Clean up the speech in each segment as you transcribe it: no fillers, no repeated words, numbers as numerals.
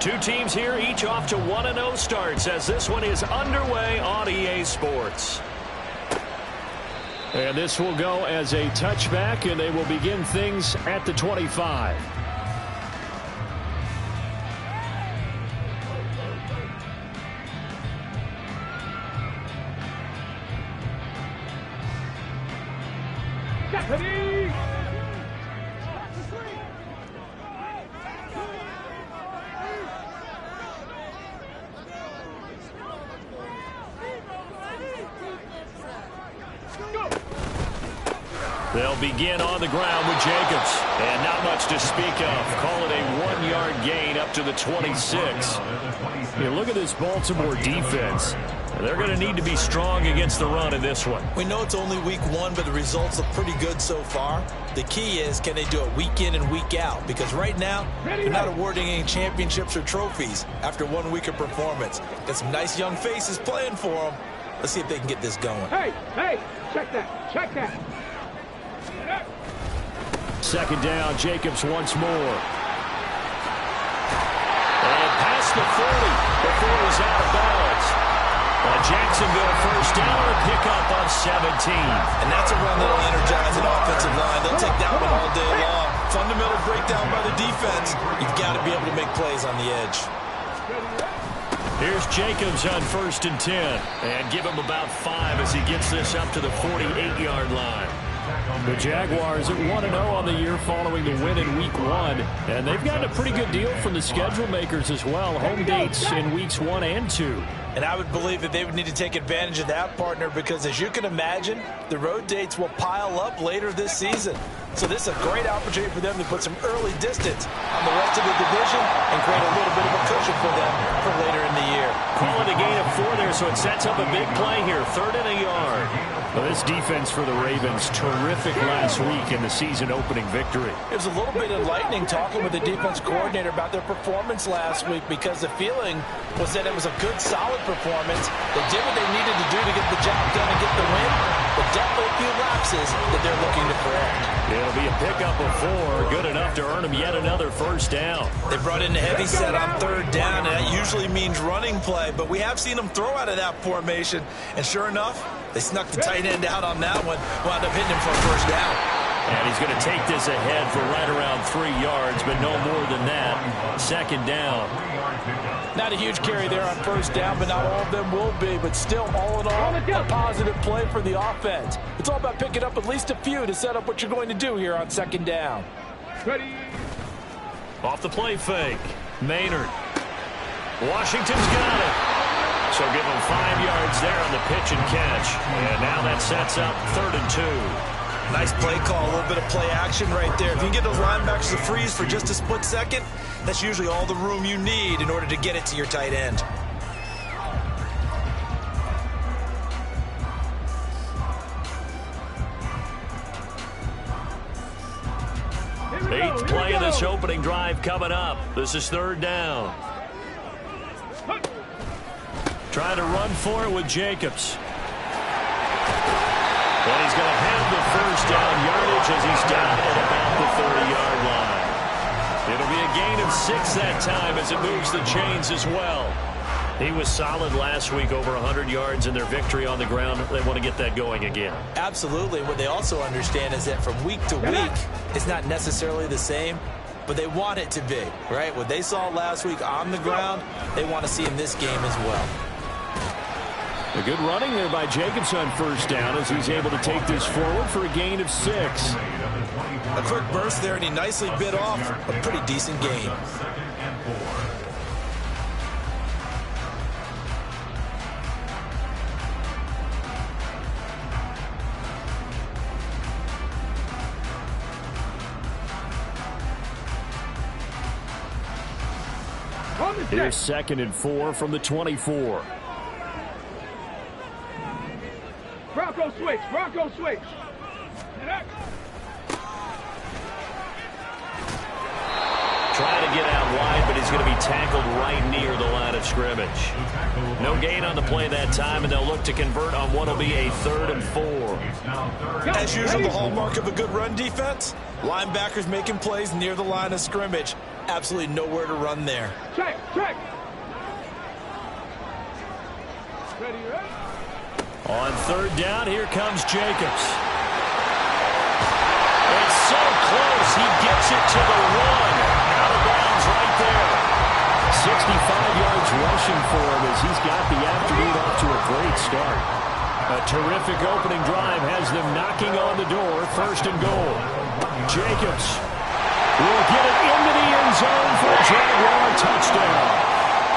Two teams here, each off to 1-0 starts as this one is underway on EA Sports. And this will go as a touchback, and they will begin things at the 25. They'll begin on the ground with Jacobs. And not much to speak of. Call it a 1-yard gain up to the 26. You look at this Baltimore defense. They're going to need to be strong against the run in this one. We know it's only week 1, but the results look pretty good so far. The key is, can they do it week in and week out? Because right now, they're not awarding any championships or trophies after 1 week of performance. Got some nice young faces playing for them. Let's see if they can get this going. Hey, check that, check that. Second down, Jacobs once more. And past the 40 before he's out of bounds. Jacksonville first down, a pickup of 17. And that's a run that'll energize an offensive line. They'll take that one all day long. Fundamental breakdown by the defense. You've got to be able to make plays on the edge. Here's Jacobs on 1st and 10. And give him about 5 as he gets this up to the 48-yard line. The Jaguars at 1-0 on the year following the win in Week 1. And they've gotten a pretty good deal from the schedule makers as well. Home dates in Weeks 1 and 2. And I would believe that they would need to take advantage of that, partner, because as you can imagine, the road dates will pile up later this season. So this is a great opportunity for them to put some early distance on the rest of the division and create a little bit of a cushion for them for later in the year. Call it a gain of 4 there, so it sets up a big play here. 3rd and a yard. Well, this defense for the Ravens, terrific last week in the season-opening victory. It was a little bit enlightening talking with the defense coordinator about their performance last week because the feeling was that it was a good, solid performance. They did what they needed to do to get the job done and get the win, but definitely a few lapses that they're looking to correct. It'll be a pickup of 4, good enough to earn them yet another first down. They brought in the heavy set on 3rd down, and that usually means running play, but we have seen them throw out of that formation, and sure enough, they snuck the tight end out on that one, wound up hitting him for a first down. And he's going to take this ahead for right around 3 yards, but no more than that. 2nd down. Not a huge carry there on 1st down, but not all of them will be. But still, all in all, a positive play for the offense. It's all about picking up at least a few to set up what you're going to do here on 2nd down. Ready. Off the play fake. Maynard. Washington's got it. So give him 5 yards there on the pitch and catch. And now that sets up 3rd and 2. Nice play call, a little bit of play action right there. If you can get those linebackers to freeze for just a split second, that's usually all the room you need in order to get it to your tight end. Eighth play of this opening drive coming up. This is 3rd down. Trying to run for it with Jacobs. And he's going to have the first down yardage as he's down at about the 30-yard line. It'll be a gain of 6 that time as it moves the chains as well. He was solid last week, over 100 yards in their victory on the ground. They want to get that going again. Absolutely. What they also understand is that from week to week, it's not necessarily the same, but they want it to be, right? What they saw last week on the ground, they want to see in this game as well. A good running there by Jacobs on 1st down as he's able to take this forward for a gain of 6. A quick burst there, and he nicely bit off a pretty decent gain. Here's 2nd and 4 from the 24. Bronco switch, Bronco switch. Trying to get out wide, but he's going to be tackled right near the line of scrimmage. No gain on the play that time, and they'll look to convert on what will be a 3rd and 4. As usual, the hallmark of a good run defense, linebackers making plays near the line of scrimmage. Absolutely nowhere to run there. Check, check. Ready, ready. On 3rd down, here comes Jacobs. It's so close, he gets it to the 1. Out of bounds right there. 65 yards rushing for him as he's got the afternoon off to a great start. A terrific opening drive has them knocking on the door. 1st and goal. Jacobs will get it into the end zone for a Jaguar touchdown.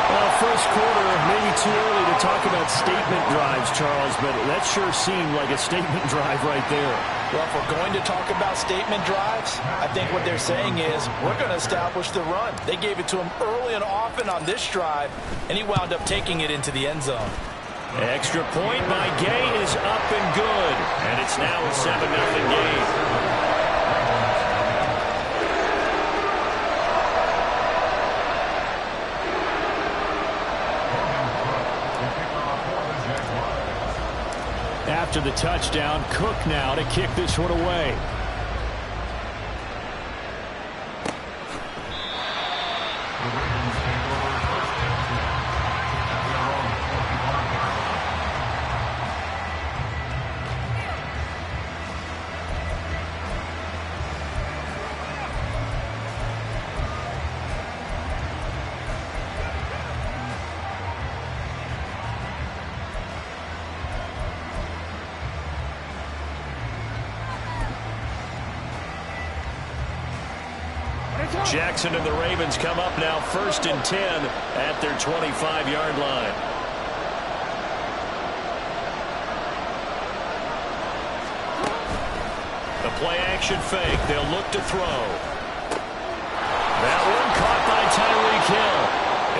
Well, first quarter, maybe too early to talk about statement drives, Charles, but that sure seemed like a statement drive right there. Well, if we're going to talk about statement drives, I think what they're saying is we're going to establish the run. They gave it to him early and often on this drive, and he wound up taking it into the end zone. Extra point by Gay is up and good, and it's now a 7-0 game. After the touchdown, Cook now to kick this one away. Jackson and the Ravens come up now 1st and 10 at their 25-yard line. The play-action fake. They'll look to throw. That one caught by Tyreek Hill.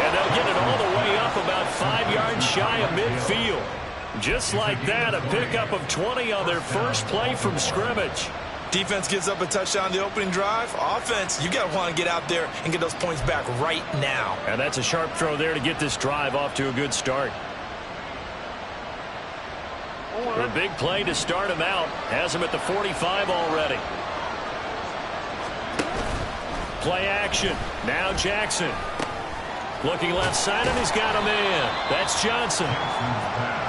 And they'll get it all the way up about 5 yards shy of midfield. Just like that, a pickup of 20 on their first play from scrimmage. Defense gives up a touchdown the opening drive. Offense, you got to want to get out there and get those points back right now. And that's a sharp throw there to get this drive off to a good start. The big play to start him out has him at the 45 already. Play action. Now Jackson. Looking left side, and he's got him in. That's Johnson.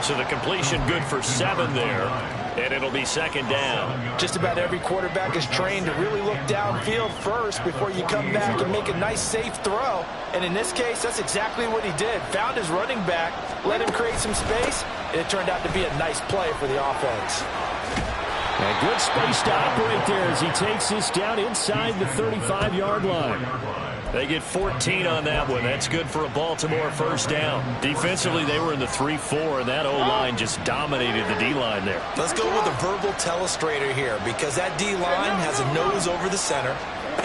So the completion good for 7 there. And it'll be 2nd down. Just about every quarterback is trained to really look downfield first before you come back and make a nice, safe throw. And in this case, that's exactly what he did. Found his running back, let him create some space, and it turned out to be a nice play for the offense. And good space to operate there as he takes this down inside the 35-yard line. They get 14 on that one. That's good for a Baltimore 1st down. Defensively, they were in the 3-4, and that O-line just dominated the D-line there. Let's go with a verbal telestrator here, because that D-line has a nose over the center,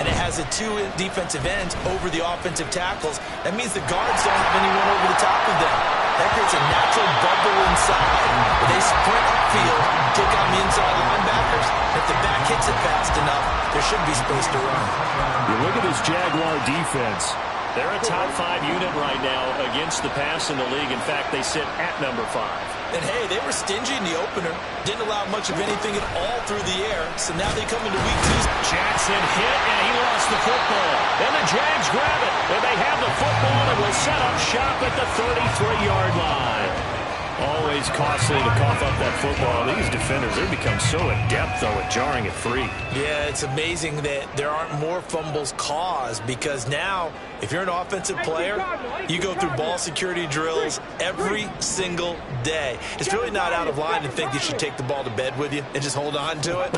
and it has the 2 defensive ends over the offensive tackles. That means the guards don't have anyone over the top of them. That creates a natural bubble inside. They sprint upfield, take on the inside linebackers. If the back hits it fast enough, there should be space to run. You look at this Jaguar defense. They're a top 5 unit right now against the pass in the league. In fact, they sit at number 5. And hey, they were stingy in the opener. Didn't allow much of anything at all through the air. So now they come into week 2. Jackson hit, and he lost the football. And the Jags grab it. And they have the football and will set up shop at the 33-yard line. Always costly to cough up that football. These defenders, they become so adept, though, at jarring it free. Yeah, it's amazing that there aren't more fumbles caused, because now, if you're an offensive player, you go through ball security drills every single day. It's really not out of line to think you should take the ball to bed with you and just hold on to it.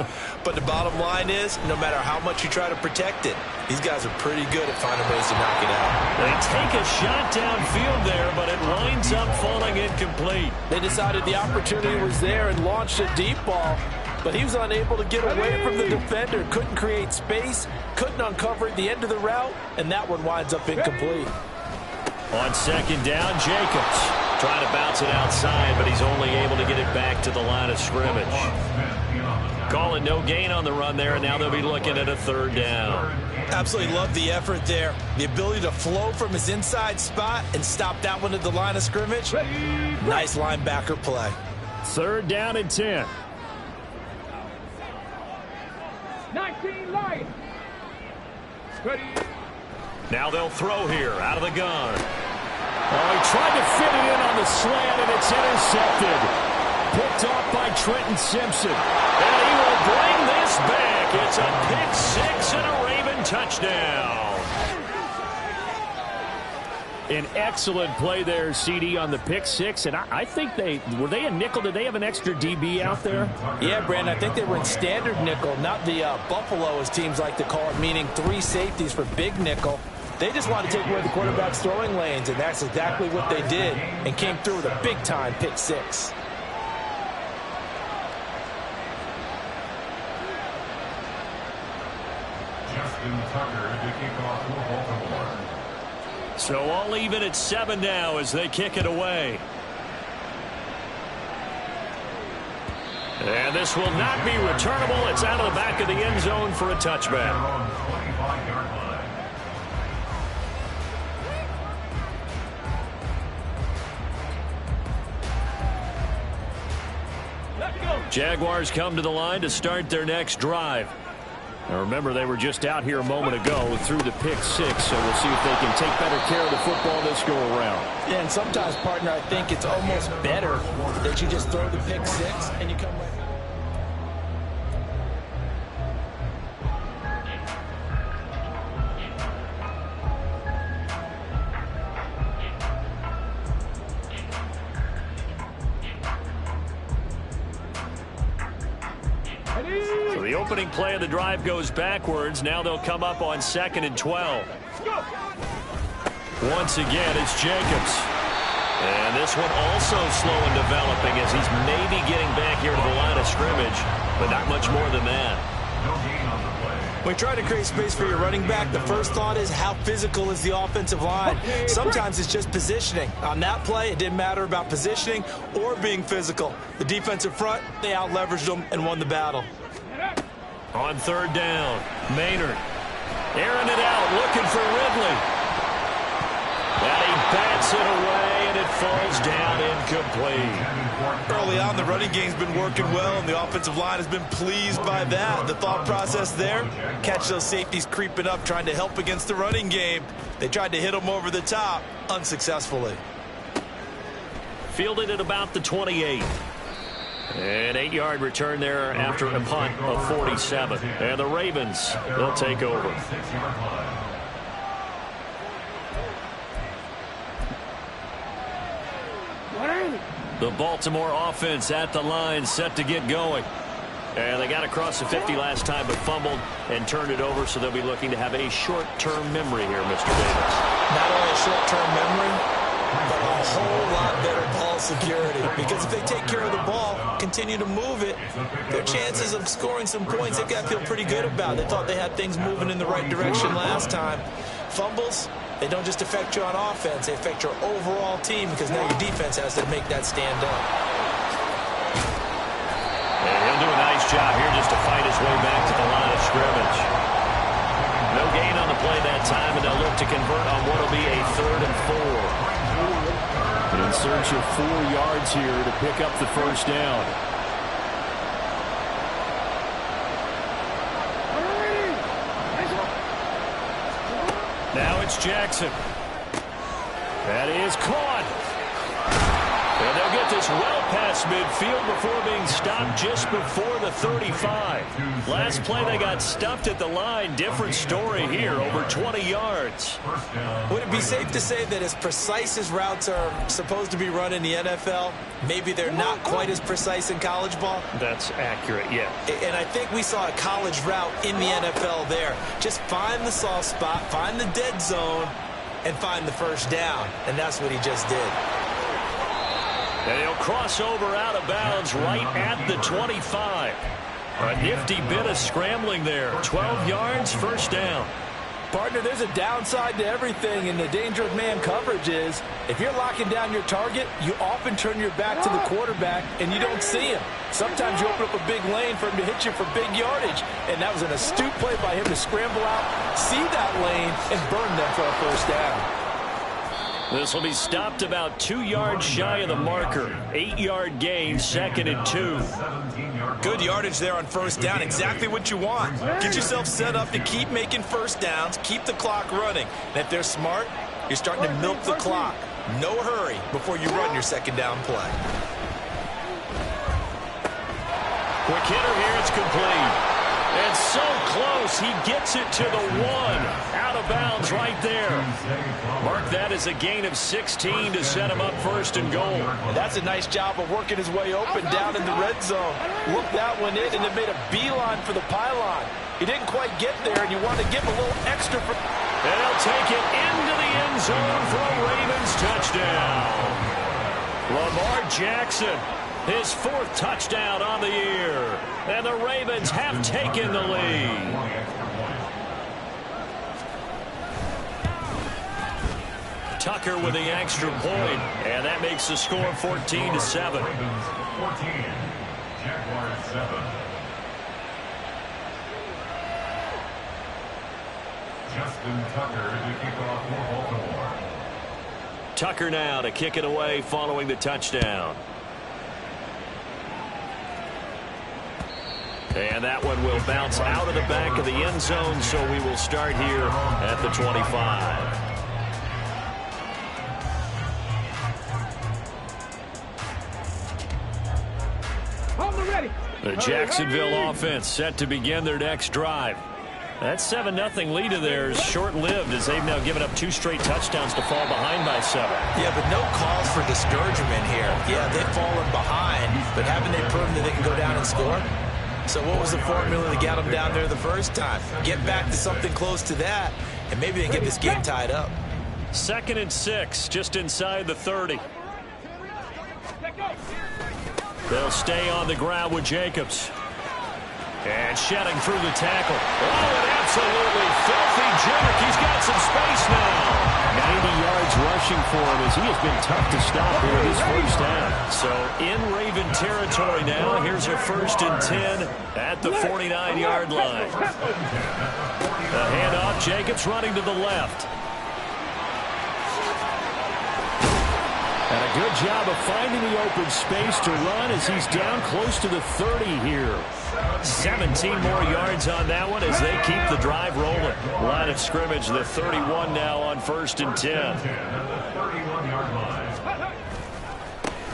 But the bottom line is, no matter how much you try to protect it, these guys are pretty good at finding ways to knock it out. They take a shot downfield there, but it winds up falling incomplete. They decided the opportunity was there and launched a deep ball, but he was unable to get away from the defender, couldn't create space, couldn't uncover at the end of the route, and that one winds up incomplete. On 2nd down, Jacobs trying to bounce it outside, but he's only able to get it back to the line of scrimmage. Calling no gain on the run there, and now they'll be looking at a third down. Absolutely love the effort there. The ability to flow from his inside spot and stop that one at the line of scrimmage. Nice linebacker play. Third down and 10. 19 Lions. Ready. Now they'll throw here out of the gun. Oh, he tried to fit it in on the slant, and it's intercepted. Picked off by Trenton Simpson. And he will bring this back. It's a pick six and a Raven touchdown. An excellent play there, CD, on the pick six. And I think were they a nickel? Did they have an extra DB out there? Yeah, Brandon, I think they were in standard nickel, not the Buffalo, as teams like to call it, meaning 3 safeties for big nickel. They just wanted to take away the quarterback's throwing lanes, and that's exactly what they did, and came through with a big-time pick six. So all even at 7 now as they kick it away. And this will not be returnable. It's out of the back of the end zone for a touchback. Jaguars come to the line to start their next drive. Now remember, they were just out here a moment ago through the pick six, so we'll see if they can take better care of the football this go around. Yeah, and sometimes, partner, I think it's almost better that you just throw the pick six and you come right. So the opening play of the drive goes backwards. Now they'll come up on 2nd and 12. Once again, it's Jacobs. And this one also slow in developing as he's maybe getting back here to the line of scrimmage, but not much more than that. When you try to create space for your running back, the first thought is how physical is the offensive line. Sometimes it's just positioning. On that play, it didn't matter about positioning or being physical. The defensive front, they out-leveraged them and won the battle. On 3rd down, Maynard airing it out, looking for Ridley. And he bats it away, and it falls down incomplete. Early on, the running game's been working well, and the offensive line has been pleased by that. The thought process there, catch those safeties creeping up, trying to help against the running game. They tried to hit them over the top, unsuccessfully. Fielded at about the 28. An 8-yard return there after a punt of 47. And the Ravens, they'll take over. The Baltimore offense at the line, set to get going. And they got across the 50 last time, but fumbled and turned it over, so they'll be looking to have a short-term memory here, Mr. Davis. Not only a short-term memory, but a whole lot better ball security. Because if they take care of the ball, continue to move it, their chances of scoring some points, they've got to feel pretty good about. They thought they had things moving in the right direction last time. Fumbles, they don't just affect you on offense, they affect your overall team, because now your defense has to make that stand up. And he'll do a nice job here just to fight his way back to the line of scrimmage. No gain on the play that time, and they'll look to convert on what will be a 3rd and 4. In search of 4 yards here to pick up the first down. Now it's Jackson. That is caught. And they'll get this well past midfield before being stopped just before the 35. Last play they got stuffed at the line. Different story here, over 20 yards. Would it be safe to say that as precise as routes are supposed to be run in the NFL, maybe they're not quite as precise in college ball? That's accurate, yeah. And I think we saw a college route in the NFL there. Just find the soft spot, find the dead zone, and find the first down. And that's what he just did. And he'll cross over out of bounds right at the 25. A nifty bit of scrambling there. 12 yards, first down. Partner, there's a downside to everything, and the danger of man coverage is if you're locking down your target, you often turn your back to the quarterback and you don't see him. Sometimes you open up a big lane for him to hit you for big yardage, and that was an astute play by him to scramble out, see that lane, and burn them for a first down. This will be stopped about 2 yards shy of the marker. 8-yard gain, 2nd and 2. Good yardage there on first down. Exactly what you want. Get yourself set up to keep making first downs, keep the clock running. And if they're smart, you're starting to milk the clock. No hurry before you run your second down play. Quick hitter here, it's complete. And so close, he gets it to the 1. Out of bounds right there. Mark that as a gain of 16 to set him up 1st and goal. And that's a nice job of working his way open down in the red zone. Looked that one in, and it made a beeline for the pylon. He didn't quite get there, and you want to give him a little extra. And he'll take it into the end zone for a Ravens touchdown. Lamar Jackson, his 4th touchdown on the year. And the Ravens have taken the lead. Tucker with the extra point, and that makes the score 14-7. 14, Jaguars 7. Justin Tucker to kick off for Baltimore. Tucker now to kick it away following the touchdown. And that one will bounce out of the back of the end zone, so we will start here at the 25. The Jacksonville offense set to begin their next drive. That 7-0 lead of theirs short-lived as they've now given up 2 straight touchdowns to fall behind by 7. Yeah, but no cause for discouragement here. Yeah, they've fallen behind, but haven't they proven that they can go down and score? So what was the formula to get them down there the first time? Get back to something close to that, and maybe they can get this game tied up. 2nd and 6, just inside the 30. They'll stay on the ground with Jacobs. And shedding through the tackle. Oh, an absolutely filthy jerk. He's got some space now. 90 yards rushing for him as he has been tough to stop here this first half. So in Raven territory now. Here's a 1st and 10 at the 49-yard line. The handoff, Jacobs running to the left. And a good job of finding the open space to run as he's down close to the 30 here. 17 more yards on that one as they keep the drive rolling. Line of scrimmage, the 31 now on 1st and 10.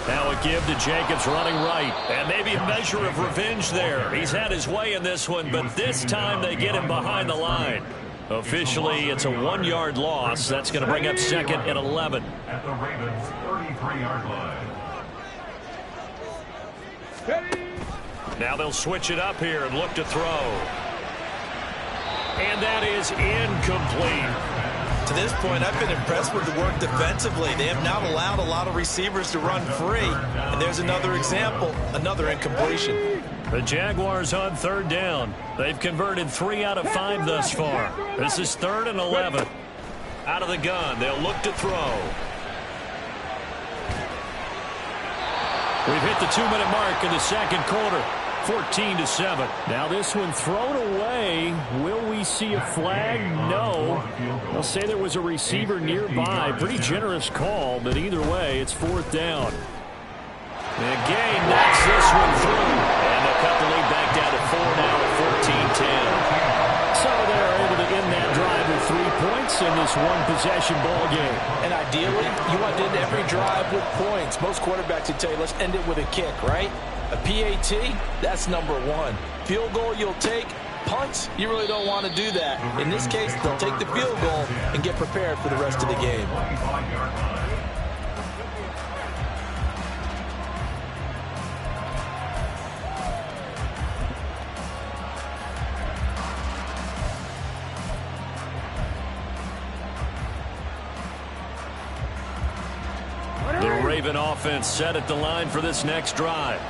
Now a give to Jacobs running right. And maybe a measure of revenge there. He's had his way in this one, but this time they get him behind the line. Officially, it's a 1-yard loss. That's going to bring up 2nd and 11. At the Ravens' 33-yard line. Now they'll switch it up here and look to throw. And that is incomplete. To this point, I've been impressed with the work defensively. They have not allowed a lot of receivers to run free. And there's another example, another incompletion. The Jaguars on 3rd down. They've converted 3 out of 5 thus far. This is 3rd and 11. Out of the gun, they'll look to throw. We've hit the 2-minute mark in the 2nd quarter. 14-7. Now this one thrown away. Will we see a flag? No. They'll say there was a receiver nearby. Pretty generous call, but either way, it's 4th down. And again, knocks this one through. And they'll cut the lead back down to 4 now at 14-10. So they're able to end that drive with 3 points in this one-possession ball game. And ideally, you want to end every drive with points. Most quarterbacks would tell you, let's end it with a kick, right? A PAT, that's number 1. Field goal you'll take. Punts, you really don't want to do that. In this case, they'll take the field goal and get prepared for the rest of the game. The Raven offense set at the line for this next drive.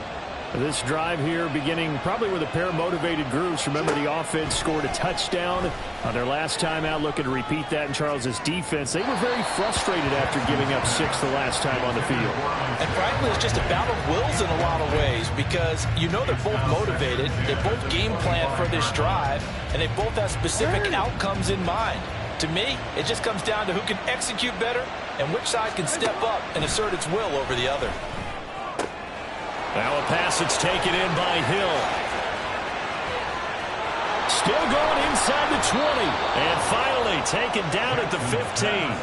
This drive here beginning probably with a pair of motivated groups. Remember, the offense scored a touchdown on their last time out, looking to repeat that in Charles's defense. They were very frustrated after giving up 6 the last time on the field. And frankly, it's just a battle of wills in a lot of ways because you know they're both motivated, they both game plan for this drive, and they both have specific outcomes in mind. To me, it just comes down to who can execute better and which side can step up and assert its will over the other. Now a pass that's taken in by Hill. Still going inside the 20. And finally taken down at the 15.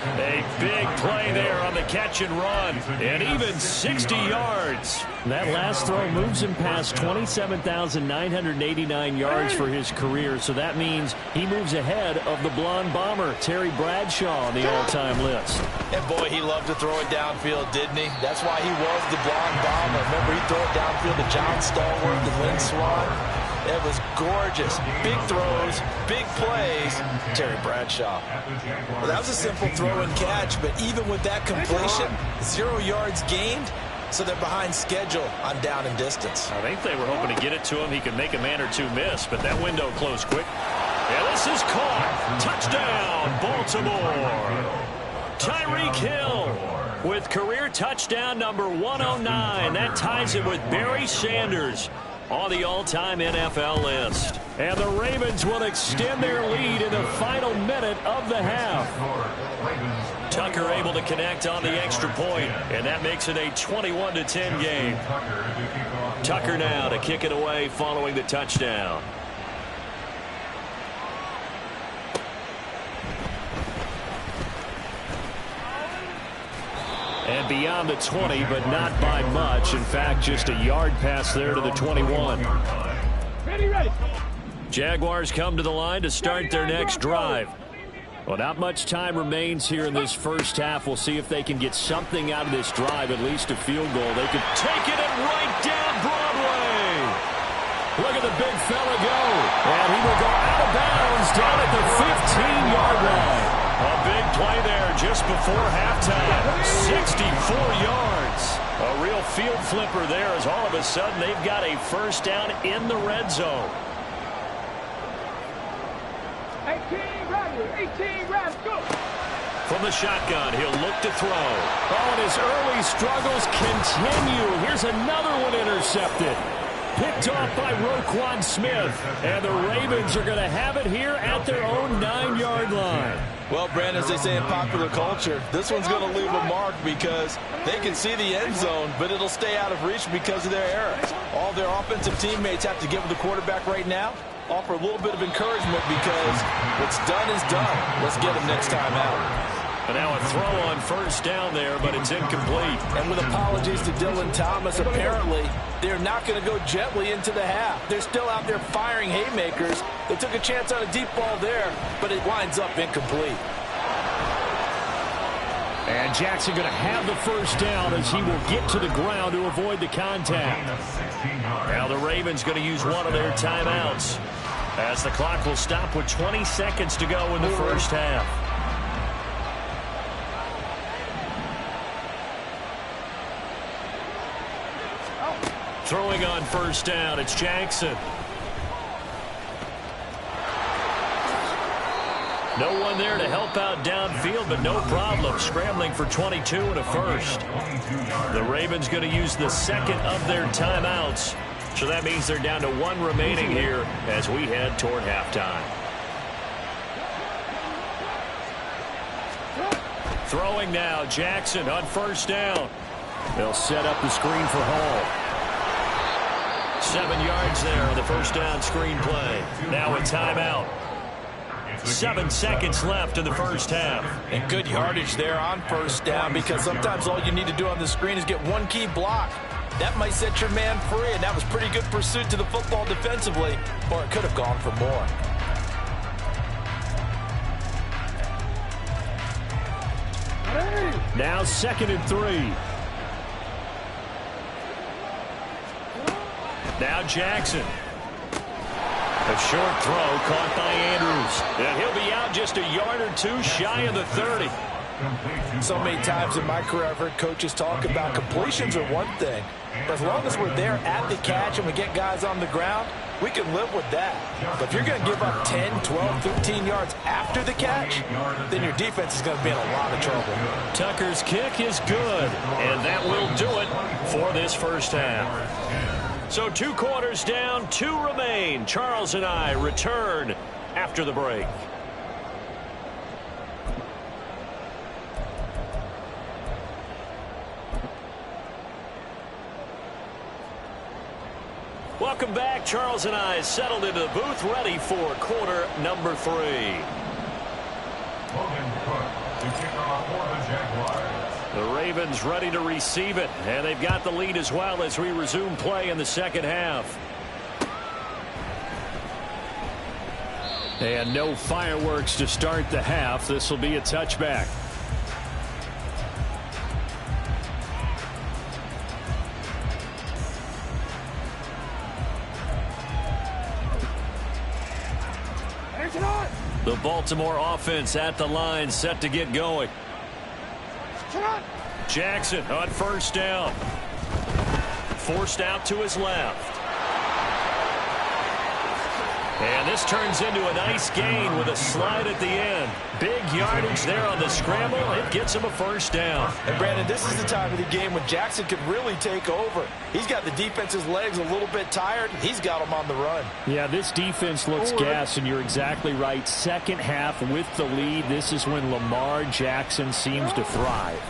A big play there on the catch and run. And even 60 yards. That last throw moves him past 27,989 yards for his career. So that means he moves ahead of the blonde bomber, Terry Bradshaw, on the all-time list. And boy, he loved to throw it downfield, didn't he? That's why he was the blonde bomber. Remember, he threw it downfield to John Stallworth and Lynn Swann. It was gorgeous. Big throws, big plays. Terry Bradshaw. Well, that was a simple throw and catch, but even with that completion, 0 yards gained, so they're behind schedule on down and distance. I think they were hoping to get it to him. He could make a man or two miss, but that window closed quick. And this is caught. Touchdown, Baltimore. Tyreek Hill with career touchdown number 109. That ties it with Barry Sanders on the all-time NFL list. And the Ravens will extend their lead in the final minute of the half. Tucker able to connect on the extra point, and that makes it a 21-10 game. Tucker now to kick it away following the touchdown. And beyond the 20, but not by much. In fact, just a yard pass there to the 21. Ready, ready. Jaguars come to the line to start their next drive. Well, not much time remains here in this first half. We'll see if they can get something out of this drive, at least a field goal. They could take it and right down Broadway. Look at the big fella go. And he will go out of bounds down at the 15-yard line. A big play there just before halftime. 64 yards. A real field flipper there as all of a sudden they've got a first down in the red zone. 18 rounds, go. From the shotgun, he'll look to throw. Oh, and his early struggles continue. Here's another one intercepted. Picked off by Roquan Smith. And the Ravens are going to have it here at their own 9-yard line. Well, Brandon, as they say in popular culture, this one's going to leave a mark because they can see the end zone, but it'll stay out of reach because of their error. All their offensive teammates have to give the quarterback right now, offer a little bit of encouragement because what's done is done. Let's get him next time out. And now a throw on first down there, but it's incomplete. And with apologies to Dylan Thomas, apparently they're not going to go gently into the half. They're still out there firing haymakers. They took a chance on a deep ball there, but it winds up incomplete. And Jackson going to have the first down as he will get to the ground to avoid the contact. Now the Ravens going to use one of their timeouts as the clock will stop with 20 seconds to go in the first half. Throwing on first down, it's Jackson. No one there to help out downfield, but no problem. Scrambling for 22 and a first. The Ravens going to use the second of their timeouts. So that means they're down to one remaining here as we head toward halftime. Throwing now, Jackson on first down. They'll set up the screen for Hall. 7 yards there on the first down screen play. Now a timeout. 7 seconds left in the first half. And good yardage there on first down because sometimes all you need to do on the screen is get one key block. That might set your man free, and that was pretty good pursuit to the football defensively, or it could have gone for more. Now 2nd and 3. Now Jackson. A short throw caught by Andrews. And he'll be out just a yard or two shy of the 30. So many times in my career I've heard coaches talk about completions are one thing, but as long as we're there at the catch and we get guys on the ground, we can live with that. But if you're going to give up 10, 12, 13 yards after the catch, then your defense is going to be in a lot of trouble. Tucker's kick is good, and that will do it for this first half. So 2 quarters down, 2 remain. Charles and I return after the break. Welcome back. Charles and I settled into the booth, ready for quarter number 3. The Ravens ready to receive it, and they've got the lead as well as we resume play in the second half. And no fireworks to start the half. This will be a touchback. The Baltimore offense at the line, set to get going. Jackson on first down. Forced out to his left. And this turns into a nice gain with a slide at the end. Big yardage there on the scramble. It gets him a first down. And Brandon, this is the time of the game when Jackson could really take over. He's got the defense's legs a little bit tired. He's got them on the run. Yeah, this defense looks gas, and you're exactly right. Second half with the lead, this is when Lamar Jackson seems to thrive.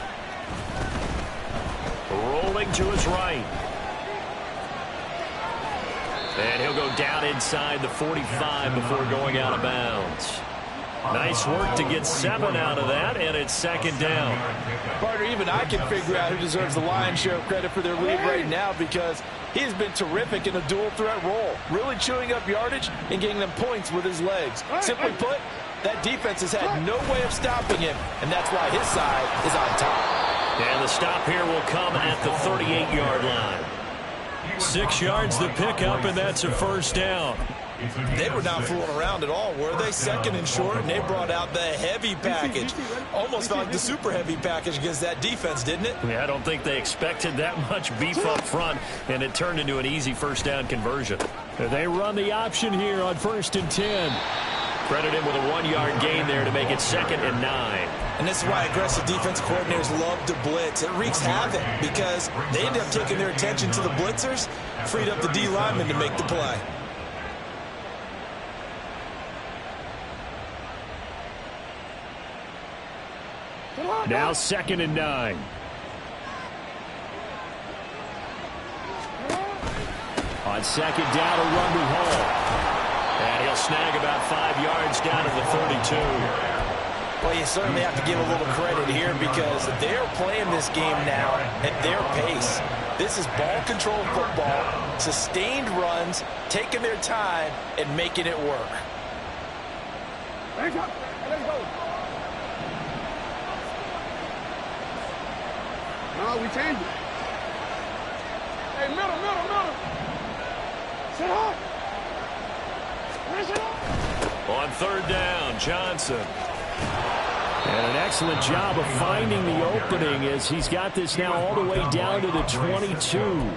Rolling to his right. And he'll go down inside the 45 before going out of bounds. Nice work to get 7 out of that, and it's second down. Partner, even I can figure out who deserves the lion's share of credit for their lead right now, because he has been terrific in a dual threat role, really chewing up yardage and getting them points with his legs. Simply put, that defense has had no way of stopping him, and that's why his side is on top. And the stop here will come at the 38-yard line. 6 yards the pickup, and that's a first down. They were not fooling around at all, were they? Second and short, and they brought out the heavy package. Almost felt like the super heavy package against that defense, didn't it? Yeah, I don't think they expected that much beef up front, and it turned into an easy first down conversion. They run the option here on 1st and 10. Credit him with a 1-yard gain there to make it 2nd and 9. And this is why aggressive defense coordinators love to blitz. It wreaks havoc because they end up taking their attention to the blitzers, freed up the D lineman to make the play. Now 2nd and 9. On 2nd down, a run to Hall. And he'll snag about 5 yards down to the 32. Well, you certainly have to give a little credit here because they're playing this game now at their pace. This is ball control football, sustained runs, taking their time, and making it work. Let's go. No, we changed it. Hey, middle. Sit up. On 3rd down, Johnson. And an excellent job of finding the opening as he's got this now all the way down to the 22.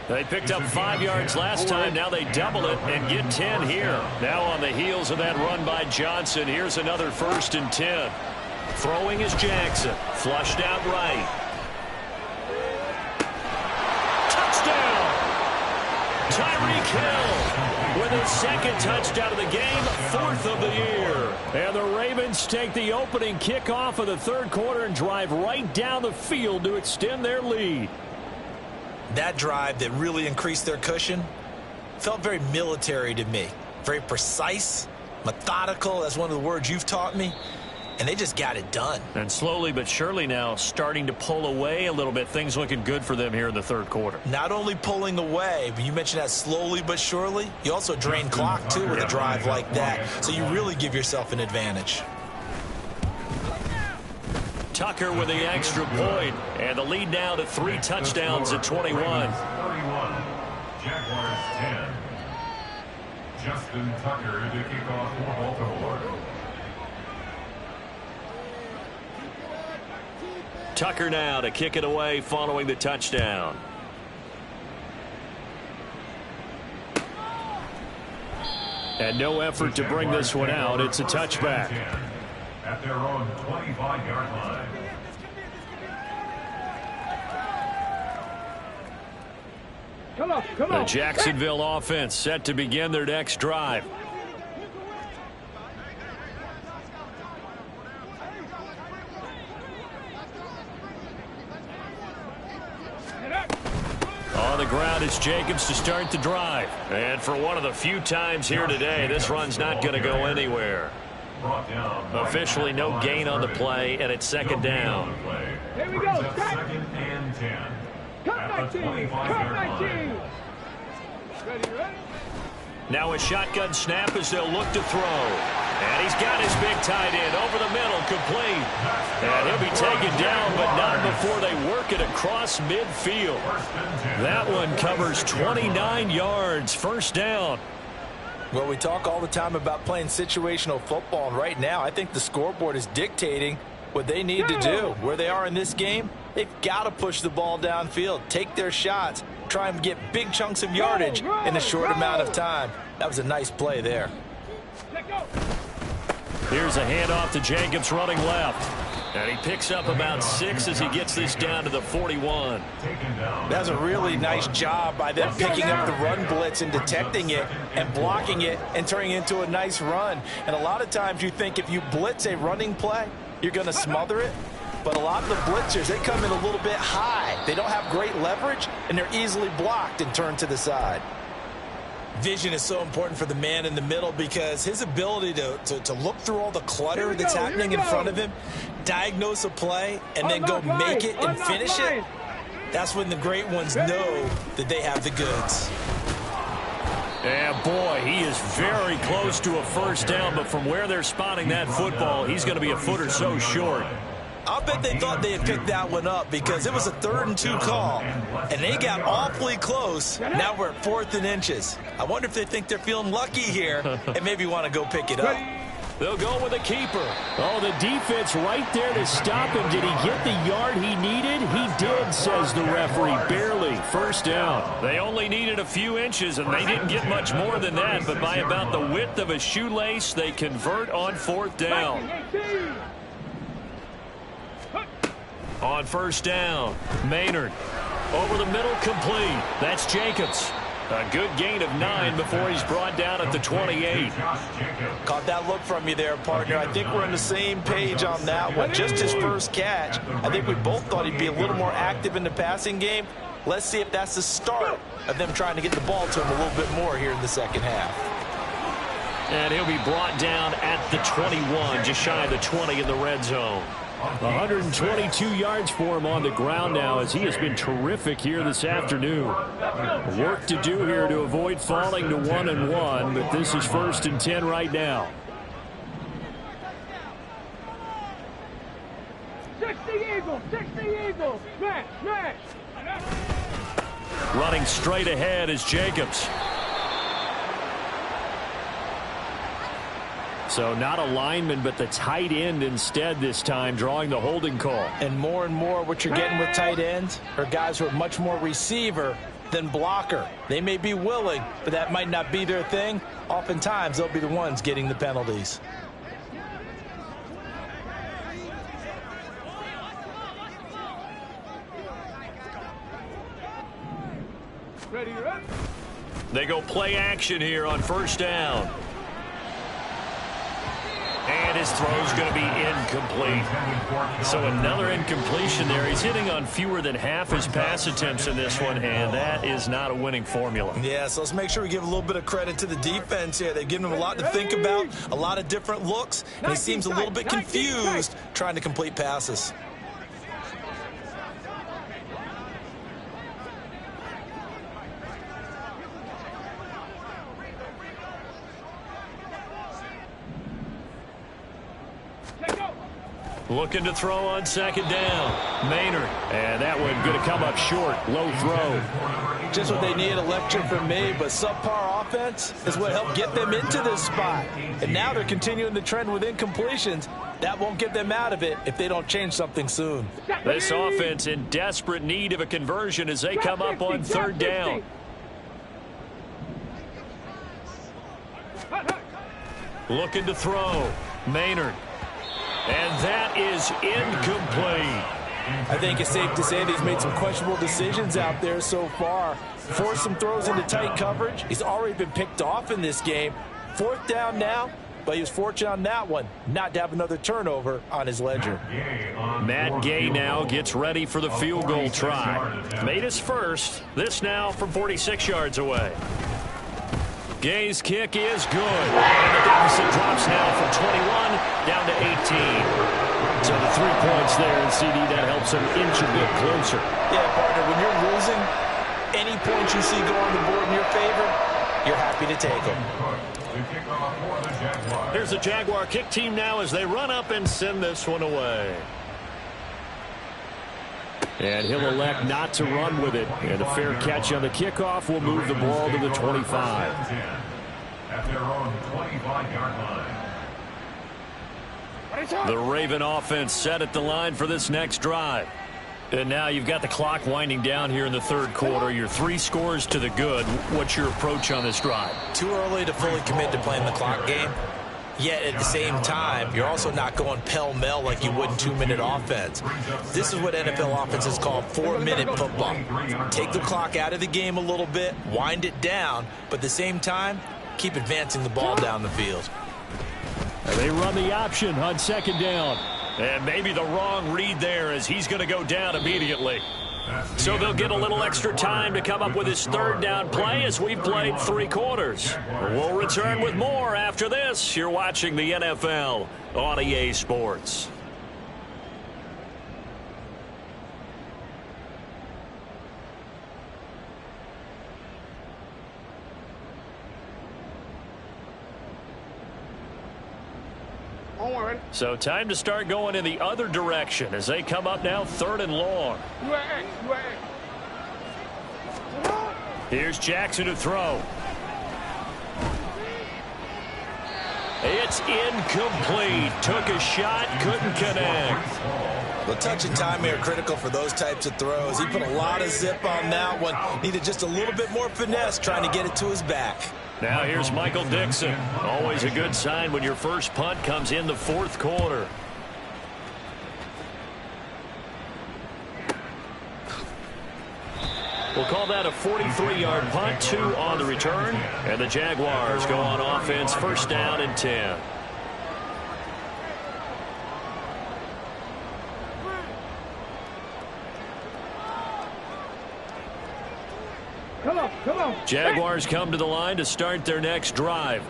They picked up 5 yards last time. Now they double it and get 10 here. Now on the heels of that run by Johnson, here's another 1st and 10. Throwing is Jackson. Flushed out right. Touchdown! Tyreek Hill with his 2nd touchdown of the game, 4th of the year. And the Ravens take the opening kickoff of the 3rd quarter and drive right down the field to extend their lead. That drive that really increased their cushion felt very military to me. Very precise, methodical, that's one of the words you've taught me. And they just got it done. And slowly but surely now starting to pull away a little bit. Things looking good for them here in the 3rd quarter. Not only pulling away, but you mentioned that slowly but surely. You also drain clock, too, with a drive like that. So you really give yourself an advantage. Tucker with the extra point. And the lead now to 3 touchdowns at 21. 31. Jaguars 10. Justin Tucker to kick off for Baltimore. Tucker now to kick it away following the touchdown. And no effort to bring this one out. It's a touchback. At their own 25-yard line. Come on, come on. The Jacksonville offense set to begin their next drive. On the ground is Jacobs to start the drive. And for one of the few times here today, this run's not going to go anywhere. Officially no gain on the play, and it's second down. Here we go. Second and 10. Cut my team. Cut my team. Ready, ready? Now a shotgun snap as they'll look to throw. And he's got his big tight end over the middle, complete. And he'll be taken down, but not before they work it across midfield. That one covers 29 yards, first down. Well, we talk all the time about playing situational football, and right now I think the scoreboard is dictating what they need to do. Where they are in this game, they've got to push the ball downfield, take their shots, try and get big chunks of yardage in a short amount of time. That was a nice play there. Here's a handoff to Jacobs running left. And he picks up about 6 as he gets this down to the 41. That's a really nice job by them picking up the run blitz and detecting it and blocking it and turning it into a nice run. And a lot of times you think if you blitz a running play, you're going to smother it. But a lot of the blitzers, they come in a little bit high. They don't have great leverage, and they're easily blocked and turned to the side. Vision is so important for the man in the middle because his ability to look through all the clutter that's happening in front of him, diagnose a play, and then go make it and finish it, that's when the great ones know that they have the goods. And boy, he is very close to a first down, but from where they're spotting that football, he's going to be a foot or so short. I'll bet they thought they had picked that one up because it was a 3rd and 2 call, and they got awfully close. Now we're at 4th and inches. I wonder if they think they're feeling lucky here and maybe want to go pick it up. They'll go with a keeper. Oh, the defense right there to stop him. Did he get the yard he needed? He did, says the referee. Barely. First down. They only needed a few inches, and they didn't get much more than that. But by about the width of a shoelace, they convert on 4th down. On first down, Maynard. Over the middle, complete. That's Jacobs. A good gain of 9 before he's brought down at the 28. Caught that look from you there, partner. I think we're on the same page on that one. Just his first catch. I think we both thought he'd be a little more active in the passing game. Let's see if that's the start of them trying to get the ball to him a little bit more here in the second half. And he'll be brought down at the 21, just shy of the 20 in the red zone. 122 yards for him on the ground now as he has been terrific here this afternoon. Work to do here to avoid falling to 1-1, but this is 1st and 10 right now. 60 Eagles, 60 Eagles. Smash, smash. Running straight ahead is Jacobs. So not a lineman, but the tight end instead this time, drawing the holding call. And more what you're getting with tight ends are guys who are much more receiver than blocker. They may be willing, but that might not be their thing. Oftentimes, they'll be the ones getting the penalties. Ready, ready. They go play action here on first down. And his throw's going to be incomplete. So another incompletion there. He's hitting on fewer than half his pass attempts in this one, and that is not a winning formula. Yeah, so let's make sure we give a little bit of credit to the defense here. They've given him a lot to think about, a lot of different looks, and he seems a little bit confused trying to complete passes. Looking to throw on second down. Maynard. And that one going to come up short. Low throw. Just what they need, a lecture from me, but subpar offense is what helped get them into this spot. And now they're continuing the trend with incompletions. That won't get them out of it if they don't change something soon. This offense in desperate need of a conversion as they come up on third down. Looking to throw. Maynard. And that is incomplete. I think it's safe to say that he's made some questionable decisions out there so far. Forced some throws into tight coverage. He's already been picked off in this game. Fourth down now, but he was fortunate on that one not to have another turnover on his ledger. Matt Gay now gets ready for the field goal try. Made his first. This now from 46 yards away. Gay's kick is good. And the deficit drops now from 21 down to 18. So the 3 points there, and CD, that helps them inch a bit closer. Yeah, partner, when you're losing, any points you see go on the board in your favor, you're happy to take them. Here's the Jaguar kick team now as they run up and send this one away. And he'll elect not to run with it. And a fair catch on the kickoff will move the ball to the 25. At their own 25-yard line. The Raven offense set at the line for this next drive. And now you've got the clock winding down here in the third quarter. You're 3 scores to the good. What's your approach on this drive? Too early to fully commit to playing the clock game. Yet at the same time, you're also not going pell-mell like you would in 2-minute offense. This is what NFL offenses call 4-minute football. Take the clock out of the game a little bit, wind it down, but at the same time, keep advancing the ball down the field. They run the option on second down. And maybe the wrong read there as he's going to go down immediately. So they'll get a little extra time to come up with his third down play as we've played 3 quarters. We'll return with more after this. You're watching the NFL on EA Sports. So time to start going in the other direction as they come up now 3rd and long. Here's Jackson to throw. It's incomplete. Took a shot, couldn't connect. The touch and time are critical for those types of throws. He put a lot of zip on that one. Needed just a little bit more finesse trying to get it to his back. Now here's Michael Dixon. Always a good sign when your first punt comes in the 4th quarter. We'll call that a 43-yard punt, 2 on the return. And the Jaguars go on offense, 1st down and 10. Come on. Jaguars come to the line to start their next drive.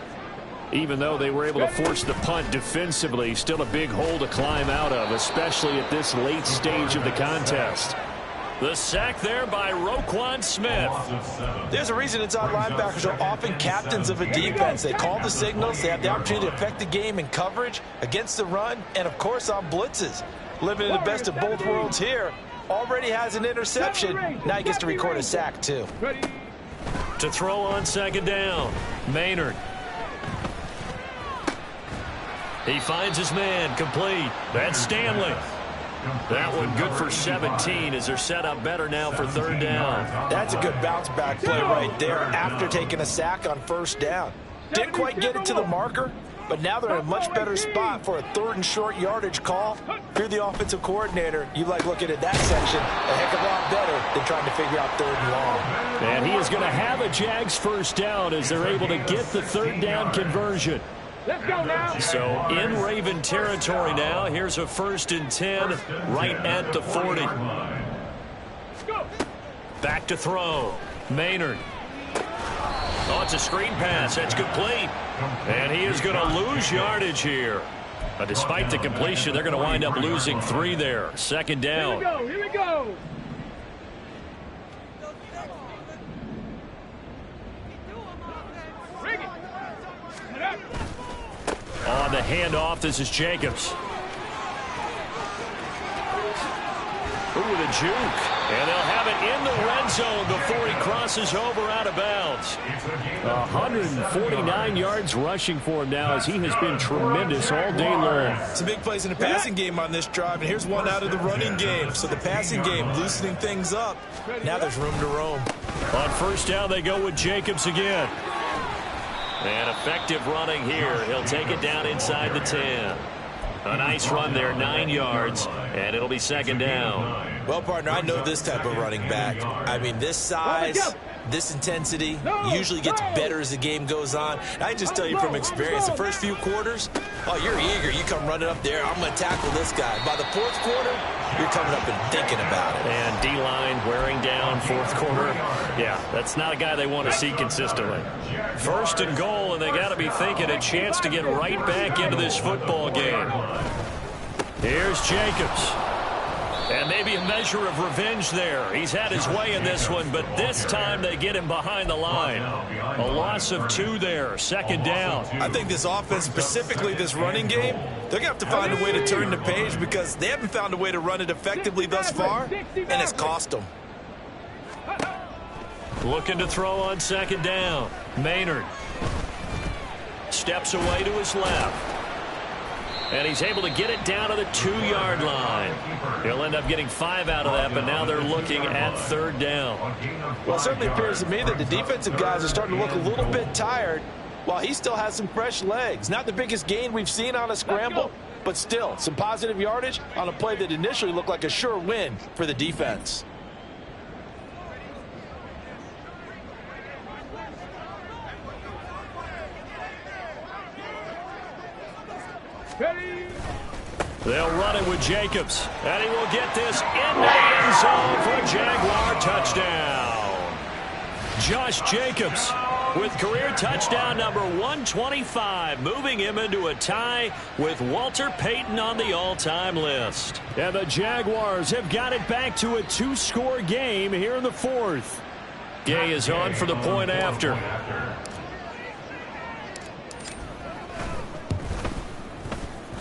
Even though they were able to force the punt defensively, still a big hole to climb out of, especially at this late stage of the contest. The sack there by Roquan Smith. There's a reason inside linebackers are often captains of a defense. They call the signals. They have the opportunity to affect the game in coverage, against the run, and, of course, on blitzes. Living in the best of both worlds here. Already has an interception. Now he gets to record a sack, too. To throw on second down, Maynard. He finds his man, complete. That's Stanley. That one good for 17 as they're set up better now for 3rd down. That's a good bounce-back play right there after taking a sack on 1st down. Didn't quite get it to the marker, but now they're in a much better spot for a 3rd and short yardage call. If you're the offensive coordinator, you like looking at that section a heck of a lot better than trying to figure out 3rd and long. And he is going to have a Jags 1st down as they're able to get the 3rd down conversion. Let's go now. So in Raven territory now. Here's a 1st and 10 right at the 40. Back to throw. Maynard. Oh, it's a screen pass. That's complete. And he is going to lose yardage here. Despite the completion, they're going to wind up losing 3 there. 2nd down. Here we go. On the handoff, this is Jacobs. juke. And they'll have it in the red zone before he crosses over out of bounds. 149 yards rushing for him now as he has been tremendous all day long. Some big plays in the passing game on this drive, and here's one out of the running game. So the passing game loosening things up. Now there's room to roam. On first down, they go with Jacobs again. And effective running here. He'll take it down inside the 10. A nice run there, 9 yards, and it'll be second down. Well, partner, I know this type of running back. I mean, this size, this intensity usually gets better as the game goes on. I just tell you from experience, the first few quarters, oh, you're eager. You come running up there, I'm going to tackle this guy. By the fourth quarter, you're coming up and thinking about it. And D-line wearing down fourth quarter. Yeah, that's not a guy they want to see consistently. First and goal, and they got to be thinking a chance to get right back into this football game. Here's Jacobs. And maybe a measure of revenge there. He's had his way in this one, but this time they get him behind the line. A loss of 2 there, second down. I think this offense, specifically this running game, they're going to have to find a way to turn the page because they haven't found a way to run it effectively thus far, and it's cost them. Looking to throw on second down. Maynard steps away to his left. And he's able to get it down to the 2-yard line. He'll end up getting 5 out of that, but now they're looking at third down. Well, it certainly appears to me that the defensive guys are starting to look a little bit tired while he still has some fresh legs. Not the biggest gain we've seen on a scramble, but still some positive yardage on a play that initially looked like a sure win for the defense. They'll run it with Jacobs, and he will get this in the end zone for a Jaguar touchdown. Josh Jacobs with career touchdown number 125, moving him into a tie with Walter Payton on the all-time list. And the Jaguars have got it back to a 2-score game here in the fourth. Gay is on for the point after.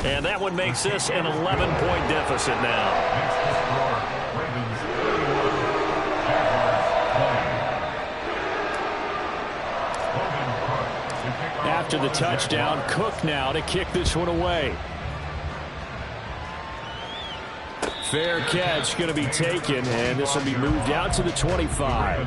And that one makes this an 11-point deficit now. After the touchdown, Cook now to kick this one away. Fair catch going to be taken, and this will be moved out to the 25.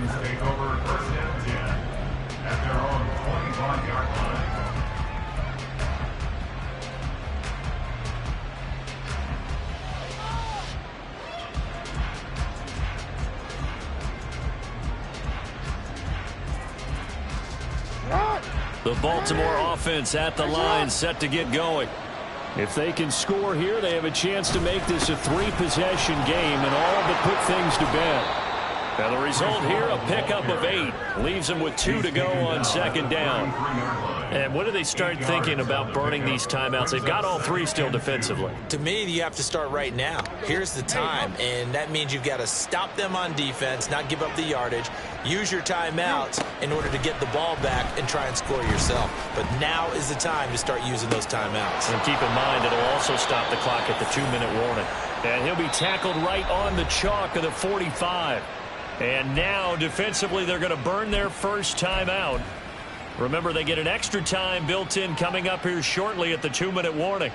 The Baltimore offense at the line, set to get going. If they can score here, they have a chance to make this a 3-possession game and all but put things to bed. Now the result here, a pickup of 8. Leaves them with 2 to go on second down. And what do they start thinking about burning these timeouts? They've got all 3 still defensively. To me, you have to start right now. Here's the time, and that means you've got to stop them on defense, not give up the yardage. Use your timeouts in order to get the ball back and try and score yourself. But now is the time to start using those timeouts. And keep in mind, it'll also stop the clock at the 2-minute warning. And he'll be tackled right on the chalk of the 45. And now, defensively, they're going to burn their first timeout. Remember, they get an extra time built in coming up here shortly at the 2-minute warning.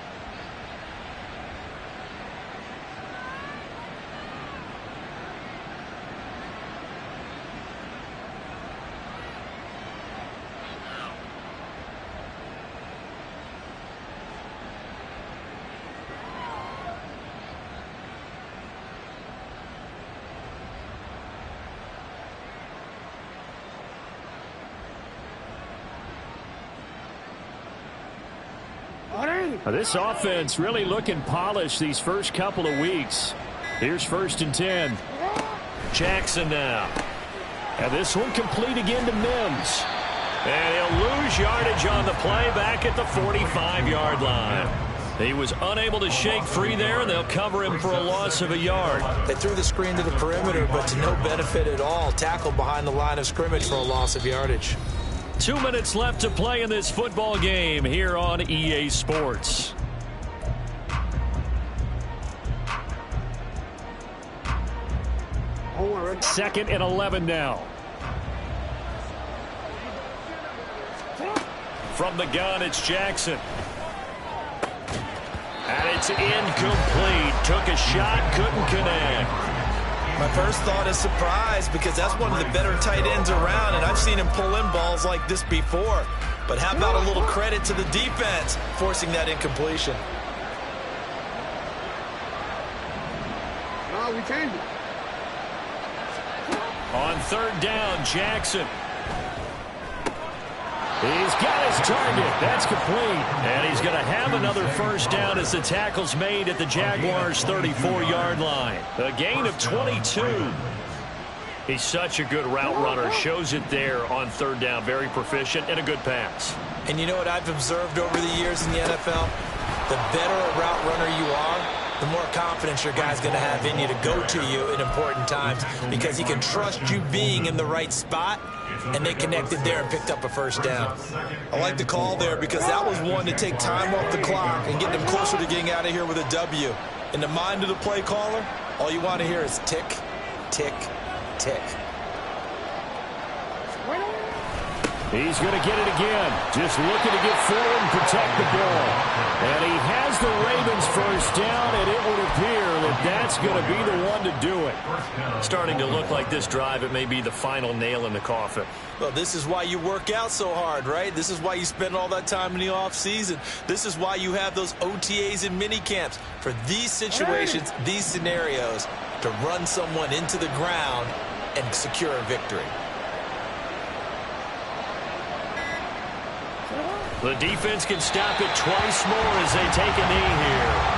This offense really looking polished these first couple of weeks. Here's first and 10. Jackson now. And this one complete again to Mims. And he'll lose yardage on the play back at the 45-yard line. He was unable to shake free there, and they'll cover him for a loss of a yard. They threw the screen to the perimeter, but to no benefit at all. Tackled behind the line of scrimmage for a loss of yardage. 2 minutes left to play in this football game here on EA Sports. 2nd and 11 now. From the gun, it's Jackson. And it's incomplete. Took a shot, couldn't connect. My first thought is surprise because that's one of the better tight ends around, and I've seen him pull in balls like this before. But how about a little credit to the defense forcing that incompletion? No, we changed it. On 3rd down, Jackson. He's got his target. That's complete. And he's going to have another first down as the tackle's made at the Jaguars' 34-yard line. A gain of 22. He's such a good route runner. Shows it there on 3rd down. Very proficient and a good pass. And you know what I've observed over the years in the NFL? The better a route runner you are, the more confidence your guy's going to have in you to go to you in important times because he can trust you being in the right spot, and they connected there and picked up a first down. I like the call there because that was one to take time off the clock and get them closer to getting out of here with a W. In the mind of the play caller, all you want to hear is tick, tick, tick. He's going to get it again. Just looking to get forward and protect the ball. And he has the Ravens first down, and it would appear that that's going to be the one to do it. Starting to look like this drive, it may be the final nail in the coffin. Well, this is why you work out so hard, right? This is why you spend all that time in the offseason. This is why you have those OTAs and mini camps for these situations, these scenarios, to run someone into the ground and secure a victory. The defense can stop it twice more as they take a knee here.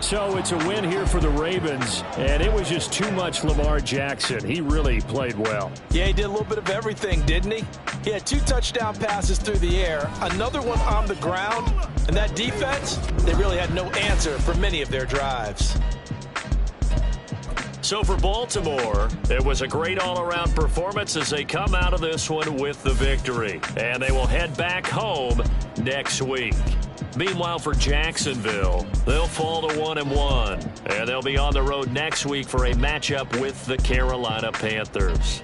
So it's a win here for the Ravens, and it was just too much Lamar Jackson. He really played well. Yeah, he did a little bit of everything, didn't he? He had 2 touchdown passes through the air, another one on the ground, and that defense, they really had no answer for many of their drives. So for Baltimore, it was a great all-around performance as they come out of this one with the victory. And they will head back home next week. Meanwhile, for Jacksonville, they'll fall to 1-1. And they'll be on the road next week for a matchup with the Carolina Panthers.